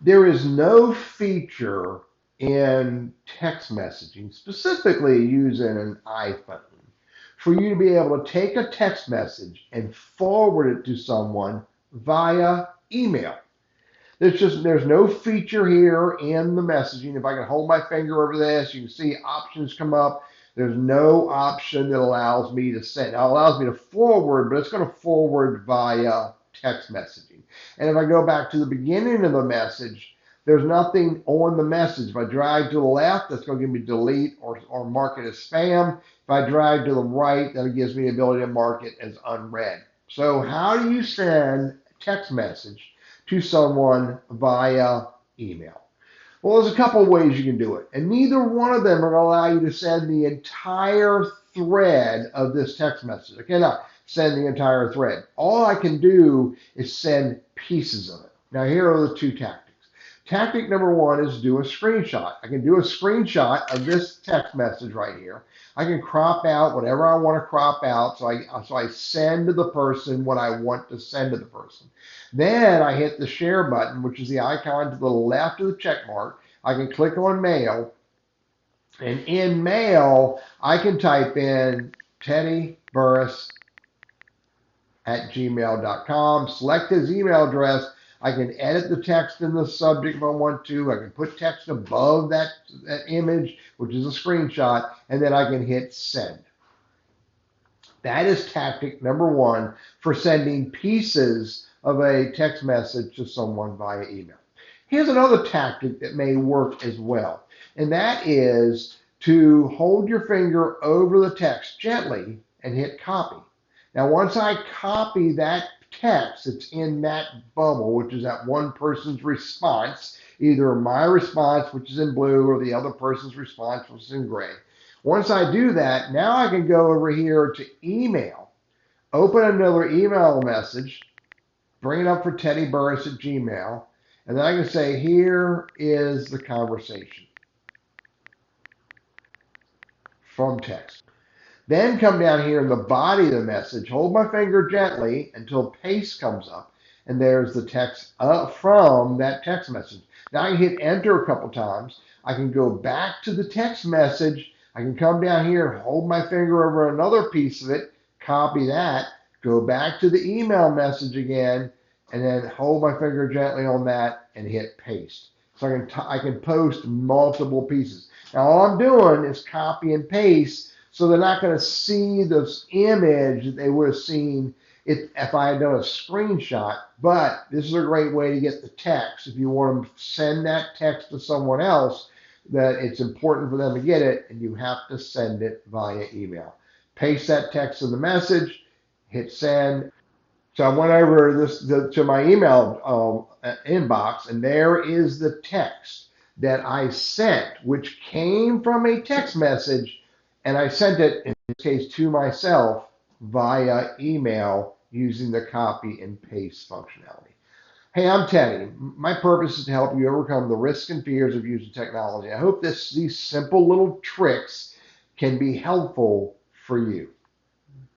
There is no feature in text messaging, specifically using an iPhone, for you to be able to take a text message and forward it to someone via email. There's no feature here in the messaging. If I can hold my finger over this, you can see options come up. There's no option that allows me to send. Now, it allows me to forward, but it's going to forward via text messaging. And if I go back to the beginning of the message, there's nothing on the message. If I drag to the left, that's going to give me delete or mark it as spam. If I drag to the right, that gives me the ability to mark it as unread. So how do you send text message to someone via email? Well, there's a couple of ways you can do it, and neither one of them are going to allow you to send the entire thread of this text message. I cannot send the entire thread. All I can do is send pieces of it. Now, here are the two tactics. Tactic number one is do a screenshot. I can do a screenshot of this text message right here. I can crop out whatever I want to crop out, so I send to the person what I want to send to the person. Then I hit the share button, which is the icon to the left of the check mark. I can click on mail, and in mail, I can type in Teddy Burris at gmail.com, select his email address. I can edit the text in the subject if I want to. I can put text above that image, which is a screenshot, and then I can hit send. That is tactic number one for sending pieces of a text message to someone via email. Here's another tactic that may work as well, and that is to hold your finger over the text gently and hit copy. Now, once I copy that text that's in that bubble, which is that one person's response, either my response, which is in blue, or the other person's response, which is in gray. Once I do that, now I can go over here to email, open another email message, bring it up for Teddy Burris at Gmail, and then I can say, here is the conversation from text. Then come down here in the body of the message, hold my finger gently until paste comes up, and there's the text from that text message. Now I can hit enter a couple times. I can go back to the text message. I can come down here and hold my finger over another piece of it, copy that, go back to the email message again, and then hold my finger gently on that and hit paste. So I can post multiple pieces. Now all I'm doing is copy and paste, so they're not going to see this image that they would have seen if I had done a screenshot. But this is a great way to get the text. If you want to send that text to someone else, that it's important for them to get it, and you have to send it via email. Paste that text in the message, hit send. So I went over to my email inbox, and there is the text that I sent, which came from a text message, and I sent it, in this case, to myself via email using the copy and paste functionality. Hey, I'm Teddy. My purpose is to help you overcome the risks and fears of using technology. I hope these simple little tricks can be helpful for you.